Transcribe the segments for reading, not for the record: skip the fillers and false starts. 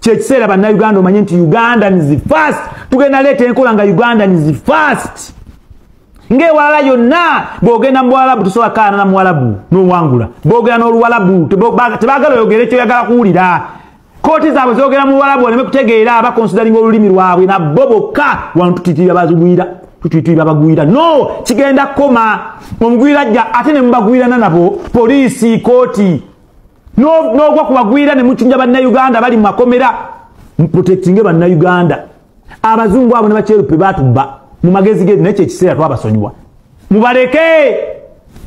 Kyekisera banna Uganda omanye nti Uganda is first. Tugenda leta enkola nga Uganda is first. Ngewala yonna bogenda mu Walabu tusobola kaana na mu Walabu n'owangula. Bogenda n'Oluwalabu tebagala oyogere kyo yagala kuwulira. Kooti zaabwe zogera mu Walabu oleme kutegeera abakonsideringa olulimi lwabwe na boboka wano tutitira bazigwira. Tutitira bagwira. No, kigenda koma. Omugwira ajja ate ne mbagwirana nabo poliisi kooti. No gwa kubagwira ne mucunja banna Uganda bali mu makomera. Protecting banna Uganda. Abazungu abo ne bakyerupe batubba. Mu magezi ge neche kiseera twabasonyiwa. Mubaleke.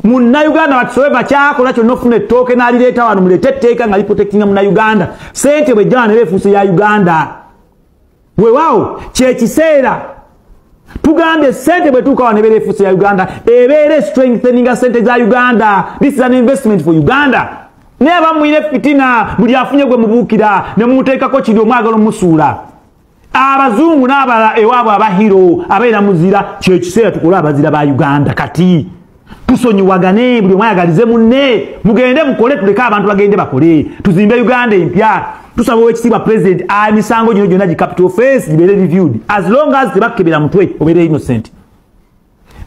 Munna Uganda batusobe bakyakola kyo nofune toke n'alireta wano mulete teeka nga protecting munna Uganda. Sente bwe jana befuuse ya Uganda. Weewaawo kyekiseera tugambe sente bwe tuuka wano befuuse ya Uganda ebeere strengthening sente za Uganda. This is an investment for Uganda. Neba mwine fitina buli afunye gwe mubuukira ne muteekako kiri omwagalo musuula. Abazungu n'abala ewabo abahiro abeera muzira kyekiseera tukola abazira ba Uganda kati tusonyiwagane buli mwayagalize munne mugende mukole tuleka abantu bagende bakole tuzimbe Uganda empya tusaba wekitiibwa president misango gino gyonna gi capital offense gibeere reviewed as long as tebakebera mutwe obeere innocent.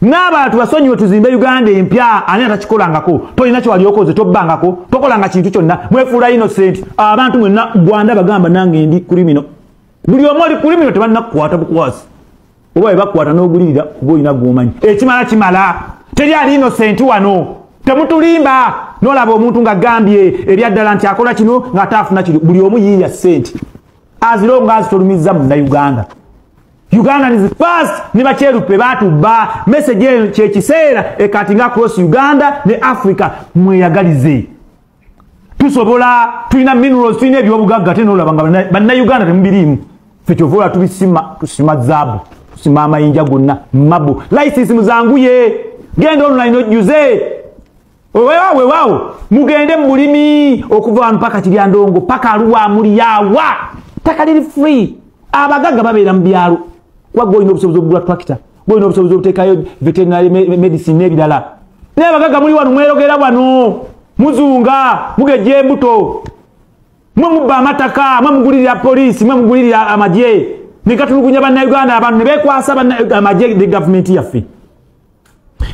N'abantu basonyiwe tuzimbe Uganda empya ani atakikolangako tolina kyo wali okoze tobbangako tokolanga kintu kyonna mwefuula innocent abantu mwenna Gwanda bagamba nange ndi criminal. Buli omu ali criminal tebalina kukwata bukwasi oba bakwata n'ogulirira kuba olina gw'omanyi ekimala kimala teri ali innocent wano temutulimba n'olaba omuntu nga gambye ebyaddala nti akola kino ng'ataafuna kiri buli omu yiiya ssente as long as tolumizza munna Uganda. Uganda is first ne bakyerupe batubba message eno kyekiseera ekatinga across Uganda ne Africa mweyagalize. Tusobola tulina minerals tulina ebyobugagga tenolaba nga banna Uganda temubirimu fekyovola tusima zaabu tusima amayinja gonna mabo license muzanguye genda online ojuze weewaawo mugende mu bulimi okuva wano paka Kiryandongo paka Arua muli yawa taka liri free abagagga babeera mu byalo wagwa olina obusobozi obugula tractor olina obusobozi obuteekayo veterinary medicine n'ebirala naye abagagga muli wano mwerogera wano muzunga mugejje embuto mwe mubba amataka mwe mugulirira poliisi mwe mugulirira amagye nekatulugunya banna Uganda abantu ne beekwasa amagye ne government yaffe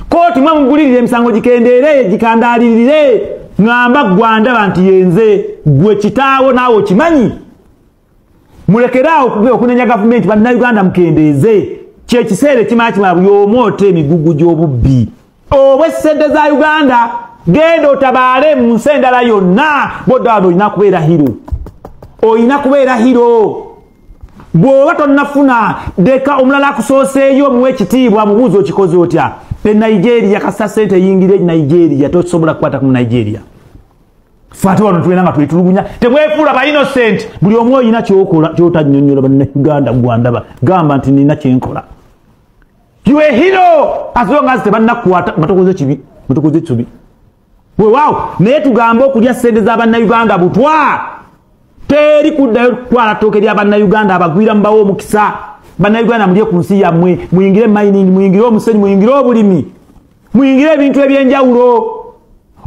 kooti mwe mugulirira emisango gikendeere gikandaalirire ngamba Gwanda nti yenze gwe kitaawo naawe okimanyi mulekeraawo okunenya government banna Uganda mukendeeze kyekiseera kimala buli omu ote emigugu gy'obubbi obw'essente za Uganda genda otabaale mu nsi endala yonna boddaano olina kubeera hiro olina kubeera hiro bw'oba tonnafuna deka omulala akusooseeyo omuwa ekitiibwa mubuuza okikoze otya ne Nigeria kasita sente eyingire Nigeria tosobola kukwata ku Nigeria fate wano tubeera nga twetulugunya temwefuula ba innocent buli omu olina kyokola kyotannyonnyola banna Uganda gwandaba gamba nti nina kyenkola you a hero as long as tebannakukwata nga tokoze kibi mutokoze kibi. Weewaawo naye tugamba okulya ssente z'abanna Uganda butwa teri kuddayo kutwala ttooke ly'abanna Uganda abagwira mubawo omukisa banna Uganda mulye ku nsi yammwe muyingire mining muyingire omusenyu muyingire obulimi muyingire ebintu ebyenjawulo.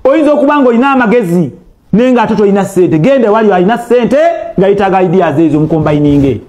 Oyinza okuba ng'olina amagezi naye ng'ate tolina ssente gende wali alina ssente ng'ayitaaga ideas ezo mukombayininge